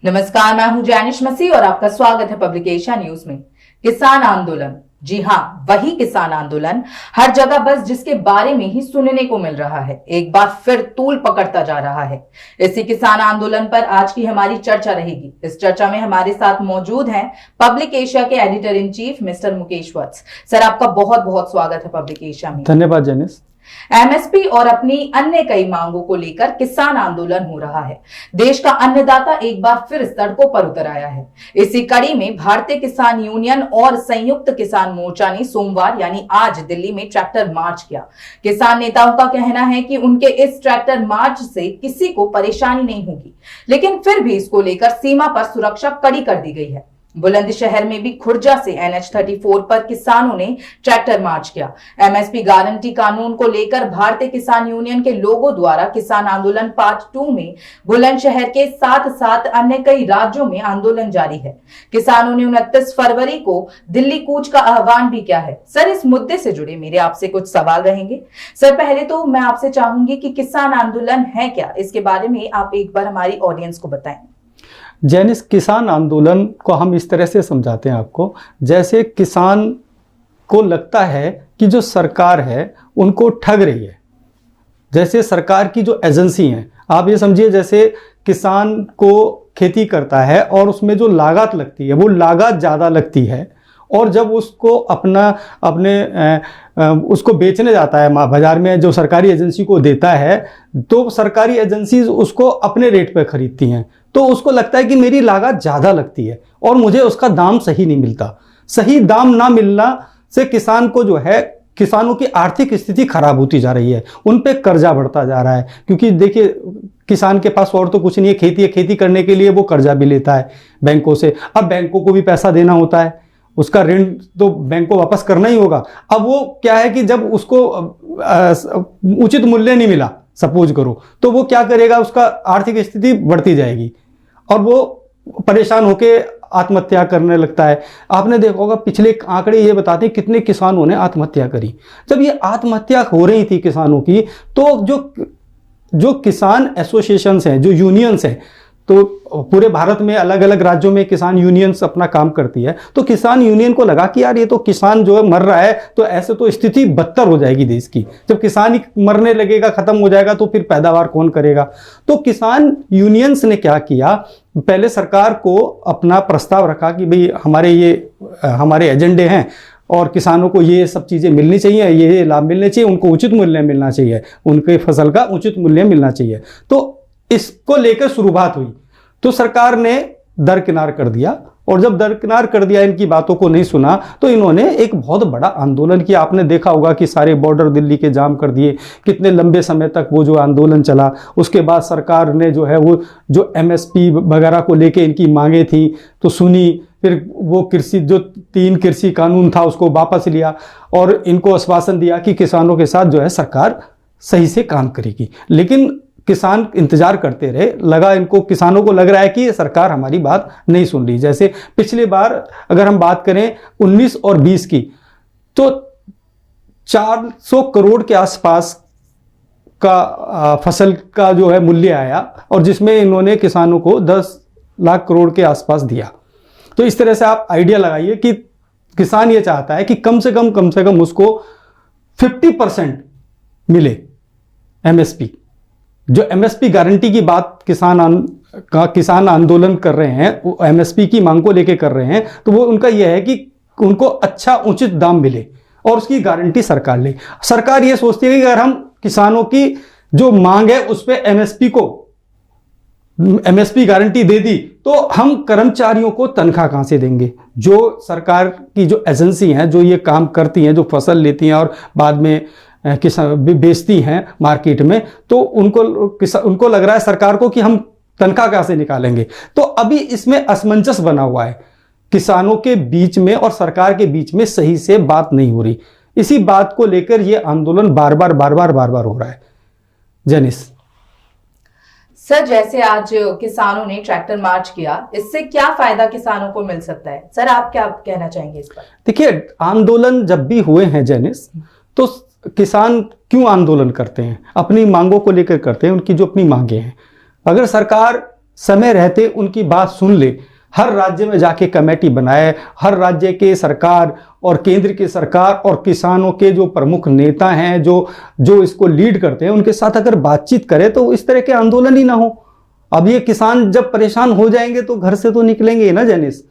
नमस्कार, मैं हूं जैनिश मसीह और आपका स्वागत है पब्लिक एशिया न्यूज में। किसान आंदोलन, जी हाँ, वही किसान आंदोलन हर जगह बस जिसके बारे में ही सुनने को मिल रहा है, एक बार फिर तूल पकड़ता जा रहा है। इसी किसान आंदोलन पर आज की हमारी चर्चा रहेगी। इस चर्चा में हमारे साथ मौजूद हैं पब्लिक एशिया के editor in chief mister Mukesh Vats. Sir, आपका बहुत बहुत स्वागत है पब्लिक एशिया में। धन्यवाद जैनिश। एमएसपी और अपनी अन्य कई मांगों को लेकर किसान आंदोलन हो रहा है। देश का अन्नदाता एक बार फिर सड़कों पर उतर आया है। इसी कड़ी में भारतीय किसान यूनियन और संयुक्त किसान मोर्चा ने सोमवार यानी आज दिल्ली में ट्रैक्टर मार्च किया। किसान नेताओं का कहना है कि उनके इस ट्रैक्टर मार्च से किसी को परेशानी नहीं होगी, लेकिन फिर भी इसको लेकर सीमा पर सुरक्षा कड़ी कर दी गई है। बुलंदशहर में भी खुर्जा से NH-34 पर किसानों ने ट्रैक्टर मार्च किया। एमएसपी गारंटी कानून को लेकर भारतीय किसान यूनियन के लोगों द्वारा किसान आंदोलन पार्ट 2 में बुलंदशहर के साथ साथ अन्य कई राज्यों में आंदोलन जारी है। किसानों ने 29 फरवरी को दिल्ली कूच का आह्वान भी किया है। सर, इस मुद्दे से जुड़े मेरे आपसे कुछ सवाल रहेंगे। सर, पहले तो मैं आपसे चाहूंगी कि किसान आंदोलन है क्या, इसके बारे में आप एक बार हमारी ऑडियंस को बताएं। जैनिश, किसान आंदोलन को हम इस तरह से समझाते हैं आपको, जैसे किसान को लगता है कि जो सरकार है उनको ठग रही है। जैसे सरकार की जो एजेंसी हैं, आप ये समझिए जैसे किसान को खेती करता है और उसमें जो लागत लगती है वो लागत ज़्यादा लगती है, और जब उसको उसको बेचने जाता है बाजार में, जो सरकारी एजेंसी को देता है, तो सरकारी एजेंसी उसको अपने रेट पर खरीदती हैं। तो उसको लगता है कि मेरी लागत ज़्यादा लगती है और मुझे उसका दाम सही नहीं मिलता। सही दाम ना मिलना से किसान को जो है, किसानों की आर्थिक स्थिति खराब होती जा रही है, उन पे कर्जा बढ़ता जा रहा है। क्योंकि देखिए, किसान के पास और तो कुछ नहीं है, खेती है, खेती करने के लिए वो कर्जा भी लेता है बैंकों से। अब बैंकों को भी पैसा देना होता है, उसका ऋण तो बैंक को वापस करना ही होगा। अब वो क्या है कि जब उसको उचित मूल्य नहीं मिला, सपोज करो, तो वो क्या करेगा, उसका आर्थिक स्थिति बढ़ती जाएगी और वो परेशान होके आत्महत्या करने लगता है। आपने देखा होगा, पिछले आंकड़े ये बताते हैं कितने किसानों ने आत्महत्या करी। जब ये आत्महत्या हो रही थी किसानों की, तो जो किसान एसोसिएशंस हैं, जो यूनियंस हैं, तो पूरे भारत में अलग अलग राज्यों में किसान यूनियंस अपना काम करती है। तो किसान यूनियन को लगा कि यार ये तो किसान जो है मर रहा है, तो ऐसे तो स्थिति बदतर हो जाएगी देश की। जब किसान ही मरने लगेगा, खत्म हो जाएगा, तो फिर पैदावार कौन करेगा। तो किसान यूनियंस ने क्या किया, पहले सरकार को अपना प्रस्ताव रखा कि भाई हमारे एजेंडे हैं और किसानों को ये सब चीज़ें मिलनी चाहिए, ये लाभ मिलने चाहिए, उनको उचित मूल्य मिलना चाहिए, उनके फसल का उचित मूल्य मिलना चाहिए। तो इसको लेकर शुरुआत हुई, तो सरकार ने दरकिनार कर दिया, और जब दरकिनार कर दिया, इनकी बातों को नहीं सुना, तो इन्होंने एक बहुत बड़ा आंदोलन किया। आपने देखा होगा कि सारे बॉर्डर दिल्ली के जाम कर दिए, कितने लंबे समय तक वो जो आंदोलन चला। उसके बाद सरकार ने जो है वो जो MSP वगैरह को लेके इनकी मांगे थी तो सुनी, फिर वो जो 3 कृषि कानून था उसको वापस लिया और इनको आश्वासन दिया कि किसानों के साथ जो है सरकार सही से काम करेगी। लेकिन किसान इंतजार करते रहे, किसानों को लग रहा है कि सरकार हमारी बात नहीं सुन रही। जैसे पिछली बार अगर हम बात करें 19 और 20 की, तो 400 करोड़ के आसपास का फसल का जो है मूल्य आया, और जिसमें इन्होंने किसानों को 10 लाख करोड़ के आसपास दिया। तो इस तरह से आप आइडिया लगाइए कि किसान ये चाहता है कि कम से कम उसको 50% मिले MSP। जो MSP गारंटी की बात किसान आंदोलन कर रहे हैं, MSP की मांग को लेके कर रहे हैं, तो वो उनका यह है कि उनको अच्छा उचित दाम मिले और उसकी गारंटी सरकार ले। सरकार ये सोचती है कि अगर हम किसानों की जो मांग है उस पर MSP गारंटी दे दी, तो हम कर्मचारियों को तनख्वाह कहां से देंगे। जो सरकार की जो एजेंसी हैं, जो ये काम करती हैं, जो फसल लेती हैं और बाद में बेचती हैं मार्केट में, तो उनको लग रहा है सरकार को कि हम तनख्वाह कहां से निकालेंगे। तो अभी इसमें असमंजस बना हुआ है, किसानों के बीच में और सरकार के बीच में सही से बात नहीं हो रही। इसी बात को लेकर यह आंदोलन बार बार हो रहा है। जैनिश सर, जैसे आज किसानों ने ट्रैक्टर मार्च किया, इससे क्या फायदा किसानों को मिल सकता है? सर, आप क्या कहना चाहेंगे इस पर? देखिए, आंदोलन जब भी हुए हैं जैनिश, तो किसान क्यों आंदोलन करते हैं? अपनी मांगों को लेकर करते हैं, उनकी जो अपनी मांगे हैं। अगर सरकार समय रहते उनकी बात सुन ले, हर राज्य में जाके कमेटी बनाए, हर राज्य के सरकार और केंद्र की सरकार और किसानों के जो प्रमुख नेता हैं जो जो इसको लीड करते हैं उनके साथ अगर बातचीत करे तो इस तरह के आंदोलन ही ना हो। अब ये किसान जब परेशान हो जाएंगे तो घर से तो निकलेंगे ही ना जैनिस।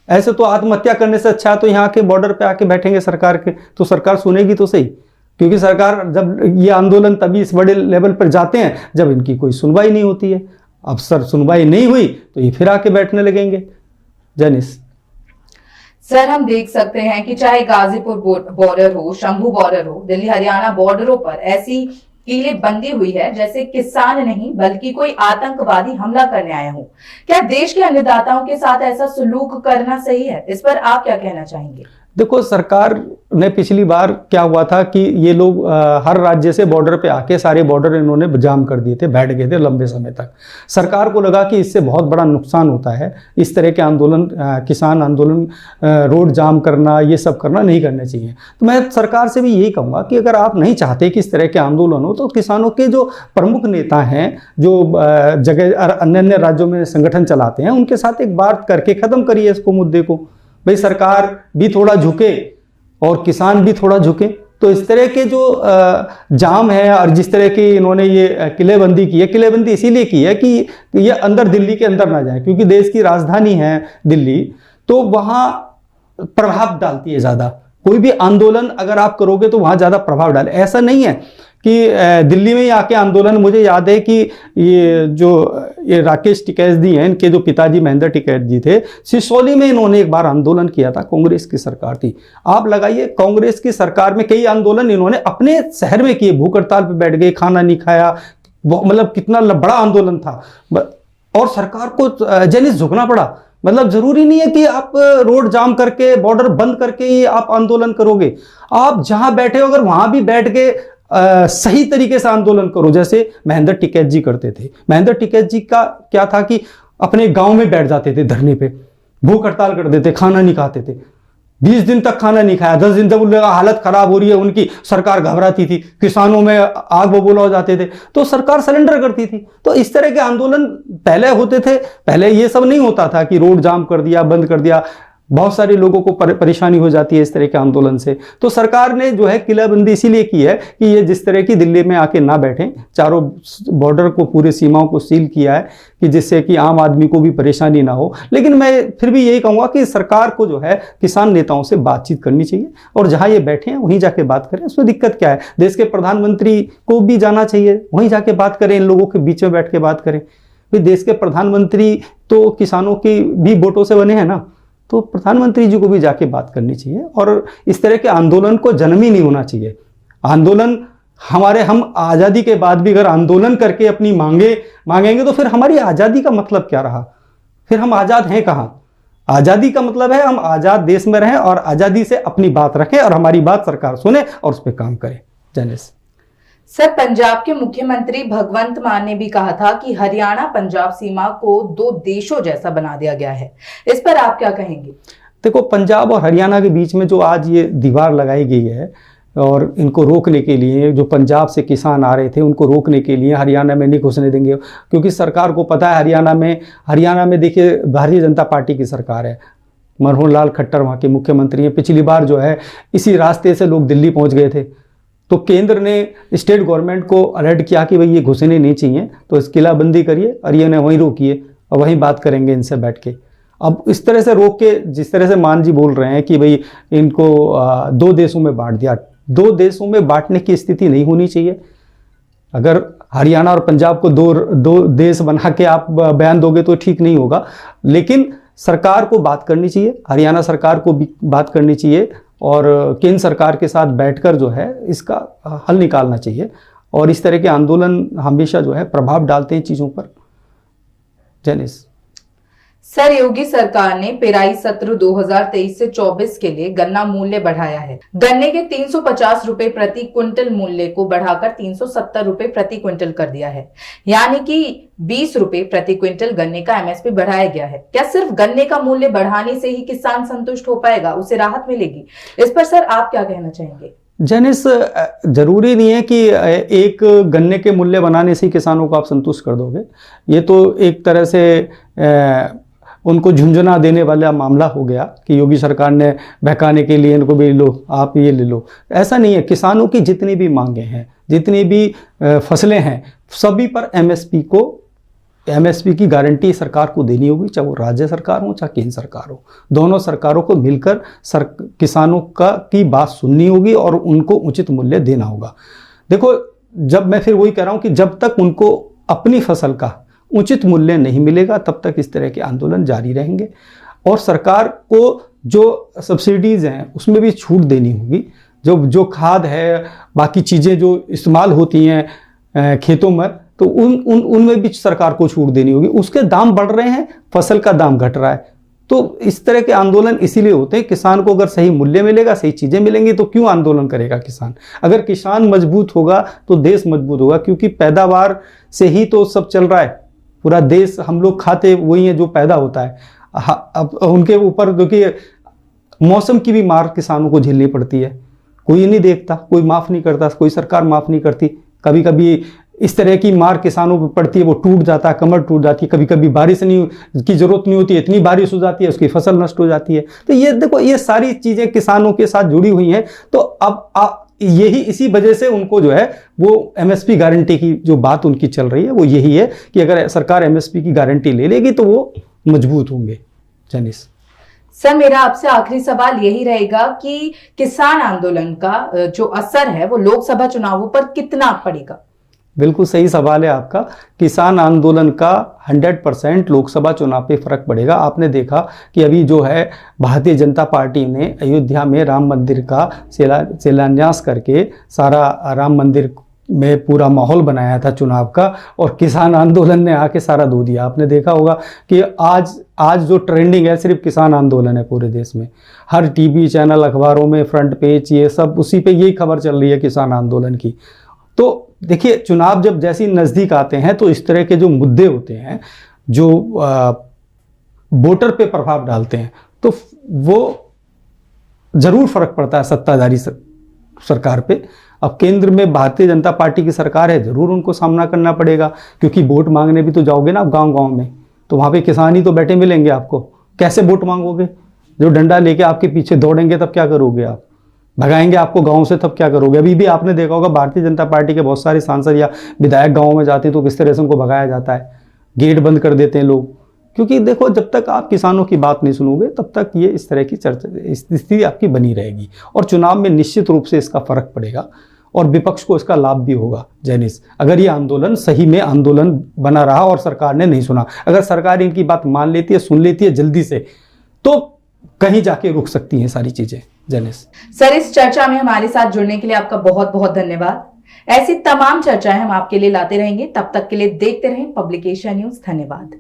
ऐसे तो आत्महत्या करने से अच्छा तो यहाँ के बॉर्डर पे आके बैठेंगे सरकार के, तो सरकार सुनेगी तो सही। क्योंकि सरकार जब ये आंदोलन तभी इस बड़े लेवल पर जाते हैं जब इनकी कोई सुनवाई नहीं होती है। अब सर सुनवाई नहीं हुई तो ये फिर आके बैठने लगेंगे जैनिस। सर हम देख सकते हैं कि चाहे गाजीपुर बॉर्डर हो, शंभू बॉर्डर हो, दिल्ली हरियाणा बॉर्डरों पर ऐसी कीलें बंदी हुई है जैसे किसान नहीं बल्कि कोई आतंकवादी हमला करने आया हो। क्या देश के अन्नदाताओं के साथ ऐसा सलूक करना सही है? इस पर आप क्या कहना चाहेंगे? देखो, सरकार ने पिछली बार क्या हुआ था कि ये लोग हर राज्य से बॉर्डर पे आके सारे बॉर्डर इन्होंने जाम कर दिए थे, बैठ गए थे लंबे समय तक। सरकार को लगा कि इससे बहुत बड़ा नुकसान होता है, इस तरह के आंदोलन, किसान आंदोलन, रोड जाम करना, ये सब करना नहीं करने चाहिए। तो मैं सरकार से भी यही कहूँगा कि अगर आप नहीं चाहते कि इस तरह के आंदोलन हो तो किसानों के जो प्रमुख नेता हैं जो जगह अन्य अन्य राज्यों में संगठन चलाते हैं उनके साथ एक बात करके ख़त्म करिए इसको, मुद्दे को। भाई सरकार भी थोड़ा झुके और किसान भी थोड़ा झुके। तो इस तरह के जो जाम है और जिस तरह की इन्होंने ये किलेबंदी की है, किलेबंदी इसीलिए की है कि ये अंदर दिल्ली के अंदर ना जाए, क्योंकि देश की राजधानी है दिल्ली, तो वहाँ प्रभाव डालती है ज़्यादा। कोई भी आंदोलन अगर आप करोगे तो वहाँ ज़्यादा प्रभाव डाले। ऐसा नहीं है कि दिल्ली में ही आके आंदोलन, मुझे याद है कि ये राकेश टिकैत जी हैं, इनके जो पिताजी महेंद्र टिकैत जी थे, सिसोली में इन्होंने एक बार आंदोलन किया था, कांग्रेस की सरकार थी। आप लगाइए, कांग्रेस की सरकार में कई आंदोलन इन्होंने अपने शहर में किए, भूख हड़ताल पे बैठ गए, खाना नहीं खाया, मतलब कितना बड़ा आंदोलन था। और सरकार को जैनिस झुकना पड़ा। मतलब जरूरी नहीं है कि आप रोड जाम करके, बॉर्डर बंद करके ही आप आंदोलन करोगे। आप जहां बैठे हो अगर वहां भी बैठ के सही तरीके से आंदोलन करो, जैसे महेंद्र टिकैत जी करते थे। महेंद्र टिकैत जी का क्या था कि अपने गांव में बैठ जाते थे धरने पे, भूख हड़ताल कर देते, खाना नहीं खाते थे, 20 दिन तक खाना नहीं खाया। 10 दिन जब उनका हालत खराब हो रही है उनकी, सरकार घबराती थी, किसानों में आग बबूला हो जाते थे, तो सरकार सरेंडर करती थी। तो इस तरह के आंदोलन पहले होते थे। पहले ये सब नहीं होता था कि रोड जाम कर दिया, बंद कर दिया। बहुत सारे लोगों को परेशानी हो जाती है इस तरह के आंदोलन से। तो सरकार ने जो है किलेबंदी इसीलिए की है कि ये जिस तरह की दिल्ली में आके ना बैठें, चारों बॉर्डर को, पूरी सीमाओं को सील किया है कि जिससे कि आम आदमी को भी परेशानी ना हो। लेकिन मैं फिर भी यही कहूँगा कि सरकार को जो है किसान नेताओं से बातचीत करनी चाहिए और जहाँ ये बैठे हैं वहीं जाके बात करें। उसमें दिक्कत क्या है? देश के प्रधानमंत्री को भी जाना चाहिए, वहीं जाके बात करें, इन लोगों के बीच में बैठ के बात करें। भाई देश के प्रधानमंत्री तो किसानों की भी वोटों से बने हैं ना, तो प्रधानमंत्री जी को भी जाके बात करनी चाहिए। और इस तरह के आंदोलन को जन्म ही नहीं होना चाहिए। आंदोलन हम आज़ादी के बाद भी अगर आंदोलन करके अपनी मांगेंगे तो फिर हमारी आज़ादी का मतलब क्या रहा? फिर हम आज़ाद हैं कहाँ? आज़ादी का मतलब है हम आज़ाद देश में रहें और आज़ादी से अपनी बात रखें और हमारी बात सरकार सुने और उस पर काम करे। जैनिस सर, पंजाब के मुख्यमंत्री भगवंत मान ने भी कहा था कि हरियाणा पंजाब सीमा को 2 देशों जैसा बना दिया गया है। इस पर आप क्या कहेंगे? देखो, पंजाब और हरियाणा के बीच में जो आज ये दीवार लगाई गई है और इनको रोकने के लिए, जो पंजाब से किसान आ रहे थे उनको रोकने के लिए हरियाणा में नहीं घुसने देंगे, क्योंकि सरकार को पता है हरियाणा में देखिए भारतीय जनता पार्टी की सरकार है। मनोहर लाल खट्टर वहाँ के मुख्यमंत्री हैं। पिछली बार जो है इसी रास्ते से लोग दिल्ली पहुँच गए थे, तो केंद्र ने स्टेट गवर्नमेंट को अलर्ट किया कि भाई ये घुसने नहीं चाहिए, तो इस किलाबंदी करिए और ये वहीं रोकिए और वहीं बात करेंगे इनसे बैठ के। अब इस तरह से रोक के, जिस तरह से मान जी बोल रहे हैं कि भाई इनको 2 देशों में बांट दिया, 2 देशों में बांटने की स्थिति नहीं होनी चाहिए। अगर हरियाणा और पंजाब को दो देश बना के आप बयान दोगे तो ठीक नहीं होगा, लेकिन सरकार को बात करनी चाहिए, हरियाणा सरकार को भी बात करनी चाहिए और केंद्र सरकार के साथ बैठकर जो है इसका हल निकालना चाहिए। और इस तरह के आंदोलन हमेशा जो है प्रभाव डालते हैं चीज़ों पर। जैनिस सर, योगी सरकार ने पेराई सत्र 2023 से 24 के लिए गन्ना मूल्य बढ़ाया है। गन्ने के 350 रुपए प्रति क्विंटल मूल्य को बढ़ाकर 370 रुपए प्रति क्विंटल कर दिया है, यानी कि 20 रुपए प्रति क्विंटल गन्ने का एमएसपी बढ़ाया गया है। क्या सिर्फ गन्ने का मूल्य बढ़ाने से ही किसान संतुष्ट हो पाएगा, उसे राहत मिलेगी? इस पर सर आप क्या कहना चाहेंगे? जनिस, जरूरी नहीं है कि एक गन्ने के मूल्य बनाने से ही किसानों को आप संतुष्ट कर दोगे। ये तो एक तरह से उनको झुंझुना देने वाला मामला हो गया कि योगी सरकार ने बहकाने के लिए इनको भी लो, आप ये ले लो। ऐसा नहीं है। किसानों की जितनी भी मांगे हैं, जितनी भी फसलें हैं, सभी पर एमएसपी की गारंटी सरकार को देनी होगी, चाहे वो राज्य सरकार हो चाहे केंद्र सरकार हो। दोनों सरकारों को मिलकर किसानों की बात सुननी होगी और उनको उचित मूल्य देना होगा। देखो, जब मैं फिर वही कह रहा हूं कि जब तक उनको अपनी फसल का उचित मूल्य नहीं मिलेगा तब तक इस तरह के आंदोलन जारी रहेंगे। और सरकार को जो सब्सिडीज हैं उसमें भी छूट देनी होगी। जो खाद है, बाकी चीज़ें जो इस्तेमाल होती हैं खेतों में, तो उनमें भी सरकार को छूट देनी होगी। उसके दाम बढ़ रहे हैं, फसल का दाम घट रहा है। तो इस तरह के आंदोलन इसीलिए होते हैं। किसान को अगर सही मूल्य मिलेगा, सही चीज़ें मिलेंगी, तो क्यों आंदोलन करेगा किसान? अगर किसान मजबूत होगा तो देश मजबूत होगा, क्योंकि पैदावार से ही तो सब चल रहा है। पूरा देश हम लोग खाते वही है जो पैदा होता है। अब उनके ऊपर देखिए, मौसम की भी मार किसानों को झेलनी पड़ती है। कोई नहीं देखता, कोई माफ़ नहीं करता, कोई सरकार माफ़ नहीं करती। कभी कभी इस तरह की मार किसानों पर पड़ती है, वो टूट जाता है, कमर टूट जाती है। कभी कभी बारिश की जरूरत नहीं होती, इतनी बारिश हो जाती है, उसकी फसल नष्ट हो जाती है। तो ये देखो, ये सारी चीज़ें किसानों के साथ जुड़ी हुई हैं। तो अब यही इसी वजह से उनको जो है वो एमएसपी गारंटी की जो बात उनकी चल रही है वो यही है कि अगर सरकार एमएसपी की गारंटी ले लेगी तो वो मजबूत होंगे। जनिस सर, मेरा आपसे आखिरी सवाल यही रहेगा कि किसान आंदोलन का जो असर है वो लोकसभा चुनावों पर कितना पड़ेगा? बिल्कुल सही सवाल है आपका। किसान आंदोलन का 100% लोकसभा चुनाव पे फर्क पड़ेगा। आपने देखा कि अभी जो है भारतीय जनता पार्टी ने अयोध्या में राम मंदिर का शिलान्यास करके सारा राम मंदिर में पूरा माहौल बनाया था चुनाव का, और किसान आंदोलन ने आके सारा धो दिया। आपने देखा होगा कि आज जो ट्रेंडिंग है सिर्फ किसान आंदोलन है पूरे देश में। हर टीवी चैनल, अखबारों में फ्रंट पेज, ये सब उसी पे यही खबर चल रही है किसान आंदोलन की। तो देखिए, चुनाव जब जैसे नज़दीक आते हैं तो इस तरह के जो मुद्दे होते हैं जो वोटर पे प्रभाव डालते हैं, तो वो ज़रूर फर्क पड़ता है सत्ताधारी सरकार पे। अब केंद्र में भारतीय जनता पार्टी की सरकार है, ज़रूर उनको सामना करना पड़ेगा, क्योंकि वोट मांगने भी तो जाओगे ना आप गाँव-गाँव में, तो वहाँ पे किसान ही तो बैठे मिलेंगे आपको। कैसे वोट मांगोगे? जो डंडा लेके आपके पीछे दौड़ेंगे तब क्या करोगे आप? भगाएंगे आपको गांव से तब क्या करोगे? अभी भी आपने देखा होगा भारतीय जनता पार्टी के बहुत सारे सांसद या विधायक गांव में जाते तो किस तरह से उनको भगाया जाता है, गेट बंद कर देते हैं लोग। क्योंकि देखो, जब तक आप किसानों की बात नहीं सुनोगे तब तक ये इस तरह की स्थिति आपकी बनी रहेगी। और चुनाव में निश्चित रूप से इसका फर्क पड़ेगा और विपक्ष को इसका लाभ भी होगा। जैनिस, अगर ये आंदोलन सही में आंदोलन बना रहा और सरकार ने नहीं सुना, अगर सरकार इनकी बात मान लेती है, सुन लेती है जल्दी से, तो कहीं जाके रुक सकती हैं सारी चीजें। जनिस सर, इस चर्चा में हमारे साथ जुड़ने के लिए आपका बहुत बहुत धन्यवाद। ऐसी तमाम चर्चाएं हम आपके लिए लाते रहेंगे। तब तक के लिए देखते रहें पब्लिक एशिया न्यूज़। धन्यवाद।